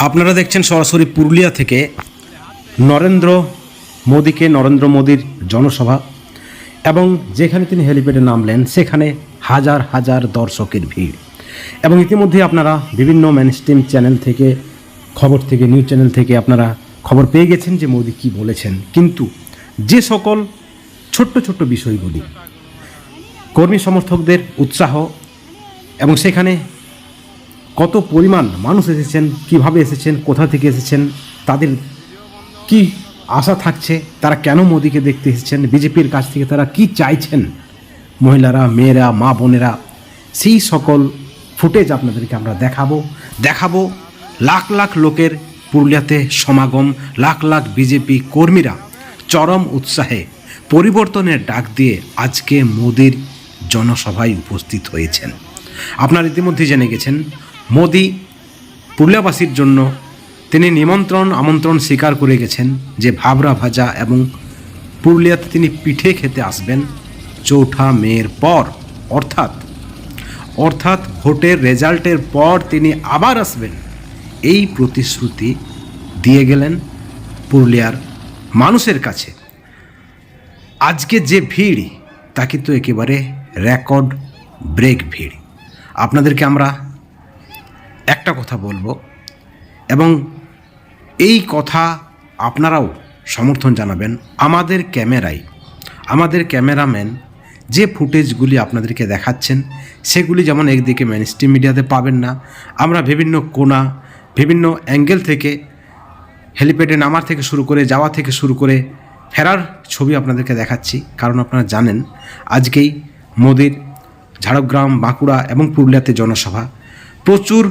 আপনারা দেখছেন সরাসরি পুরুলিয়া থেকে নরেন্দ্র মোদীর জনসভা এবং যেখানে তিনি হেলিপ্যাডে নামলেন সেখানে হাজার হাজার দর্শকের ভিড়। এবং ইতিমধ্যে আপনারা বিভিন্ন মেইনস্ট্রিম চ্যানেল থেকে নিউজ চ্যানেল থেকে আপনারা খবর পেয়ে গেছেন যে মোদী কী বলেছেন। কিন্তু যে সকল ছোট্ট ছোট্ট বিষয়গুলি কর্মী সমর্থকদের উৎসাহ এবং সেখানে কত পরিমাণ মানুষ এসেছেন, কিভাবে এসেছেন, কোথা থেকে এসেছেন, তাদের কি আশা থাকছে, তারা কেন মোদীকে দেখতে এসেছেন, বিজেপির কাছ থেকে তারা কি চাইছেন, মহিলারা, মেয়েরা, মা বোনেরা, সেই সকল ফুটেজ আপনাদেরকে আমরা দেখাবো। লাখ লাখ লোকের পুরুলিয়াতে সমাগম, লাখ লাখ বিজেপি কর্মীরা চরম উৎসাহে পরিবর্তনের ডাক দিয়ে আজকে মোদীর জনসভায় উপস্থিত হয়েছেন। আপনারা ইতিমধ্যে জেনে গেছেন মোদী পুরুলিয়াবাসীর জন্য তিনি আমন্ত্রণ স্বীকার করে গেছেন যে ভাবরা ভাজা এবং পুরুলিয়াতে তিনি পিঠে খেতে আসবেন 4 মের পর, অর্থাৎ ভোটের রেজাল্টের পর তিনি আবার আসবেন, এই প্রতিশ্রুতি দিয়ে গেলেন পুরুলিয়ার মানুষের কাছে। আজকে যে ভিড় তা কিন্তু একেবারে রেকর্ড ব্রেক ভিড়। আপনাদেরকে আমরা একটা কথা বলবো এবং এই কথা আপনারাও সমর্থন জানাবেন। আমাদের ক্যামেরাম্যান যে ফুটেজগুলি আপনাদেরকে দেখাচ্ছেন সেগুলি যেমন একদিকে মেইনস্ট্রিম মিডিয়াতে পাবেন না, আমরা বিভিন্ন কোণা, বিভিন্ন অ্যাঙ্গেল থেকে হেলিপ্যাডে নামার থেকে শুরু করে যাওয়া থেকে শুরু করে ফেরার ছবি আপনাদেরকে দেখাচ্ছি। কারণ আপনারা জানেন আজকেই মোদীর ঝাড়গ্রাম, বাঁকুড়া এবং পুরুলিয়াতে জনসভা। প্রচুর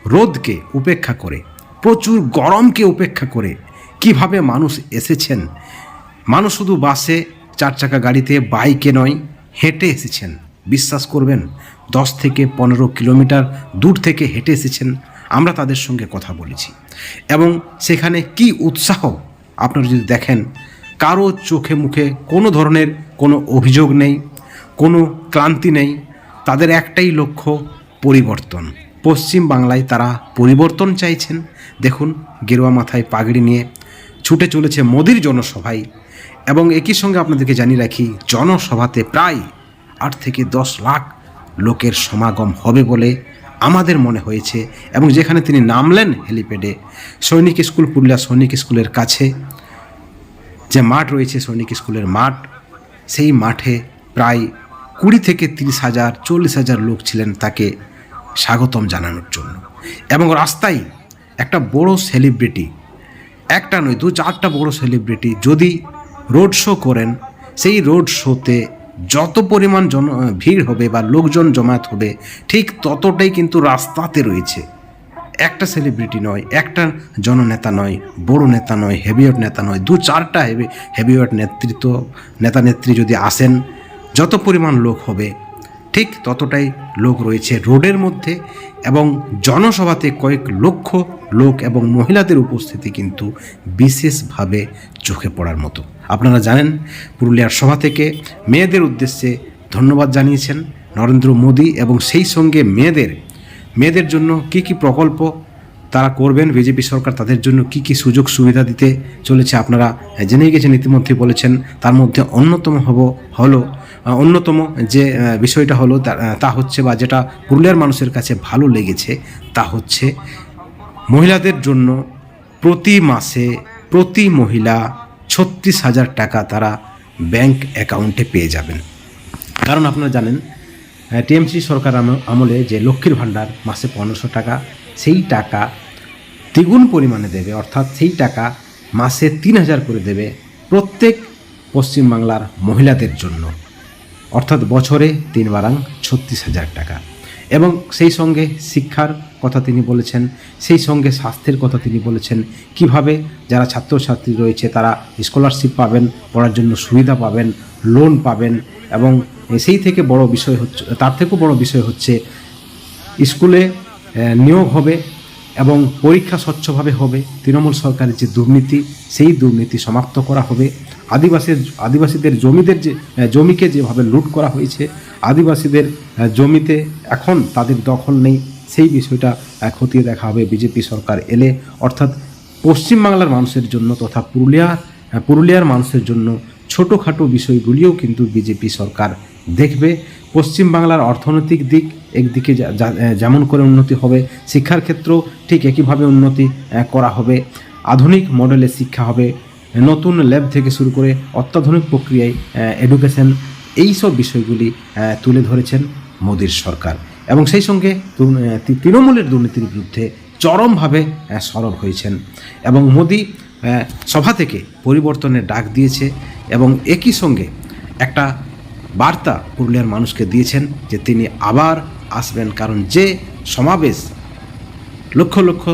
রোদকে উপেক্ষা করে, প্রচুর গরমকে উপেক্ষা করে কিভাবে মানুষ এসেছেন। মানুষ শুধু বাসে, 4 চাকা গাড়িতে, বাইকে নয়, হেঁটে এসেছেন। বিশ্বাস করবেন 10 থেকে 15 কিলোমিটার দূর থেকে হেঁটে এসেছেন। আমরা তাদের সঙ্গে কথা বলেছি এবং সেখানে কি উৎসাহ আপনারা যদি দেখেন, কারো চোখে মুখে কোনো ধরনের কোনো অভিযোগ নেই, কোনো ক্লান্তি নেই। তাদের একটাই লক্ষ্য, পরিবর্তন। পশ্চিম বাংলায় তারা পরিবর্তন চাইছেন। দেখুন গেরুয়া মাথায় পাগড়ি নিয়ে ছুটে চলেছে মোদীর জনসভায়। এবং একই সঙ্গে আপনাদেরকে জানিয়ে রাখি, জনসভাতে প্রায় 8 থেকে 10 লাখ লোকের সমাগম হবে বলে আমাদের মনে হয়েছে। এবং যেখানে তিনি নামলেন হেলিপ্যাডে, সৈনিক স্কুল, পুরুলিয়া সৈনিক স্কুলের কাছে যে মাঠ রয়েছে, সৈনিক স্কুলের মাঠ, সেই মাঠে প্রায় 20 থেকে 30 হাজার, 40 হাজার লোক ছিলেন তাকে স্বাগতম জানানোর জন্য। এবং রাস্তায় একটা বড় সেলিব্রিটি, একটা নয় 2-4টা বড় সেলিব্রিটি যদি রোড শো করেন, সেই রোড শোতে যত পরিমাণ ভিড় হবে বা লোকজন জমায়েত হবে ঠিক ততটাই কিন্তু রাস্তাতে রয়েছে। একটা সেলিব্রিটি নয়, একটা জননেতা নয়, বড় নেতা নয়, হেভিওয়েট নেতা নয়, 2-4টা হেভিওয়েট নেতা নেত্রী যদি আসেন, যত পরিমাণ লোক হবে ঠিক ততটাই লোক রয়েছে রোডের মধ্যে। এবং জনসভাতে কয়েক লক্ষ লোক এবং মহিলাদের উপস্থিতি কিন্তু বিশেষভাবে চোখে পড়ার মতো। আপনারা জানেন পুরুলিয়ার সভা থেকে মেয়েদের উদ্দেশ্যে ধন্যবাদ জানিয়েছেন নরেন্দ্র মোদী এবং সেই সঙ্গে মেয়েদের জন্য কি প্রকল্প তারা করবেন, বিজেপি সরকার তাদের জন্য কি সুযোগ সুবিধা দিতে চলেছে আপনারা জেনে গেছেন, ইতিমধ্যে বলেছেন। তার মধ্যে অন্যতম যে বিষয়টা হলো তা হচ্ছে, বা যেটা পুরুলিয়ার মানুষের কাছে ভালো লেগেছে, তা হচ্ছে মহিলাদের জন্য প্রতি মাসে প্রতি মহিলা 36,000 টাকা তারা ব্যাংক অ্যাকাউন্টে পেয়ে যাবেন। কারণ আপনারা জানেন টিএমসি সরকার আমলে যে লক্ষ্মীর ভাণ্ডার মাসে 1500 টাকা, সেই টাকা দ্বিগুণ পরিমাণে দেবে, অর্থাৎ সেই টাকা মাসে 3000 করে দেবে প্রত্যেক পশ্চিমবাংলার মহিলাদের জন্য, অর্থাৎ বছরে 3 বারাং 36,000 টাকা। এবং সেই সঙ্গে শিক্ষার কথা তিনি বলেছেন, সেই সঙ্গে স্বাস্থ্যের কথা তিনি বলেছেন, কিভাবে যারা ছাত্রছাত্রী রয়েছে তারা স্কলারশিপ পাবেন, পড়ার জন্য সুবিধা পাবেন, লোন পাবেন। এবং সেই থেকে বড় বিষয় হচ্ছে, তার থেকেও বড় বিষয় হচ্ছে স্কুলে নিয়োগ হবে এবং পরীক্ষা স্বচ্ছভাবে হবে। তৃণমূল সরকারের যে দুর্নীতি, সেই দুর্নীতি সমাপ্ত করা হবে। আদিবাসীদের জমিকে যেভাবে লুট করা হয়েছে, আদিবাসীদের জমিতে এখন তাদের দখল নেই, সেই বিষয়টা খতিয়ে দেখা হবে বিজেপি সরকার এলে, অর্থাৎ পশ্চিমবাংলার মানুষের জন্য তথা পুরুলিয়ার মানুষের জন্য ছোটোখাটো বিষয়গুলিও কিন্তু বিজেপি সরকার দেখবে। পশ্চিমবাংলার অর্থনৈতিক দিক একদিকে যেমন করে উন্নতি হবে, শিক্ষার ক্ষেত্রেও ঠিক একইভাবে উন্নতি করা হবে, আধুনিক মডেলের শিক্ষা হবে, নতুন ল্যাব থেকে শুরু করে অত্যাধুনিক প্রক্রিয়ায় এডুকেশন, এই সব বিষয়গুলি তুলে ধরেছেন মোদির সরকার। এবং সেই সঙ্গে তৃণমূলের দুর্নীতির বিরুদ্ধে চরমভাবে সরব হয়েছেন। এবং মোদি সভা থেকে পরিবর্তনের ডাক দিয়েছে এবং একই সঙ্গে একটা বার্তা পুরুলিয়ার মানুষকে দিয়েছেন যে তিনি আবার আসবেন, কারণ যে সমাবেশ, লক্ষ লক্ষ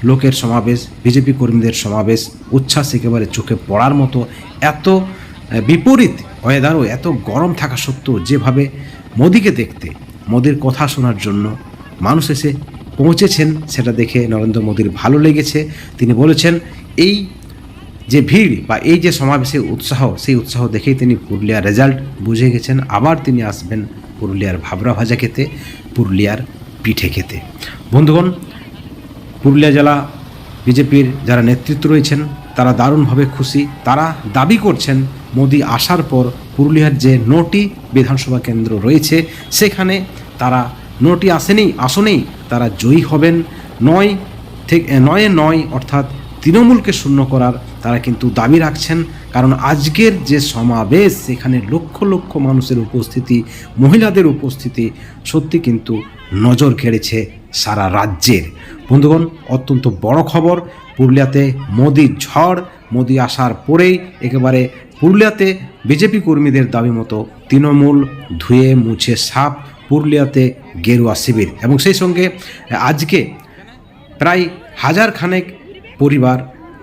লোকের সমাবেশ, বিজেপি কর্মীদের সমাবেশ, উচ্ছ্বাস একেবারে চোখে পড়ার মতো, এত বিপরীত ওয়েদারও এত গরম থাকা সত্ত্বেও যেভাবে মোদিকে দেখতে, মোদির কথা শোনার জন্য মানুষ এসে পৌঁছেছেন, সেটা দেখে নরেন্দ্র মোদির ভালো লেগেছে। তিনি বলেছেন এই যে ভিড় বা এই যে সমাবেশের উৎসাহ, সেই উৎসাহ দেখেই তিনি পুরুলিয়ার রেজাল্ট বুঝে গেছেন। আবার তিনি আসবেন পুরুলিয়ার ভাবরা ভাজা খেতে, পুরুলিয়ার পিঠে খেতে। বন্ধুগণ, পুরুলিয়া জেলা বিজেপির যারা নেতৃত্ব রয়েছেন তারা দারুণভাবে খুশি। তারা দাবি করছেন মোদি আসার পর পুরুলিয়ার যে 9টি বিধানসভা কেন্দ্র রয়েছে সেখানে তারা 9টি আসনেই তারা জয়ী হবেন। 9 অর্থাৎ তৃণমূলকে শূন্য করার তারা কিন্তু দাবি রাখছেন। কারণ আজকের যে সমাবেশ, সেখানে লক্ষ লক্ষ মানুষের উপস্থিতি, মহিলাদের উপস্থিতি সত্যি কিন্তু নজর কেড়েছে সারা রাজ্যের। বন্ধুগণ, অত্যন্ত বড় খবর, পুরুলিয়াতে মোদির ঝড়। মোদি আসার পরেই একেবারে পুরুলিয়াতে বিজেপি কর্মীদের দাবি মতো তৃণমূল ধুয়ে মুছে সাফ, পুরুলিয়াতে গেরুয়া শিবির। এবং সেই সঙ্গে আজকে প্রায় 1000 খানেক পরিবার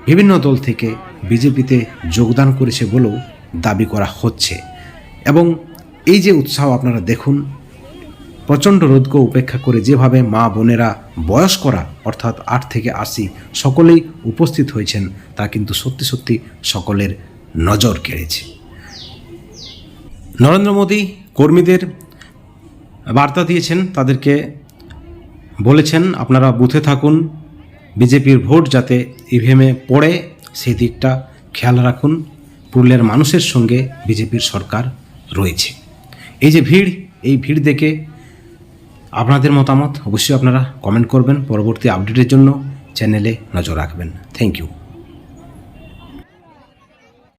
বিভিন্ন দল থেকে বিজেপিতে যোগদান করেছে বলেও দাবি করা হচ্ছে। এবং এই যে উৎসাহ আপনারা দেখুন, প্রচণ্ড রোদকে উপেক্ষা করে যেভাবে মা বোনেরা, বয়স্করা অর্থাৎ 8 থেকে 80 সকলেই উপস্থিত হয়েছেন, তা কিন্তু সত্যি সত্যি সকলের নজর কেড়েছে। নরেন্দ্র মোদী কর্মীদের বার্তা দিয়েছেন, তাদেরকে বলেছেন আপনারা বুথে থাকুন, বিজেপির ভোট যাতে ইভিএমে পড়ে সেই দিকটা খেয়াল রাখুন। পুরুলিয়ার মানুষের সঙ্গে বিজেপির সরকার রয়েছে। এই যে ভিড়, এই ভিড় দেখে আপনাদের মতামত অবশ্যই আপনারা কমেন্ট করবেন। পরবর্তী আপডেটের জন্য চ্যানেলে নজর রাখবেন। Thank you.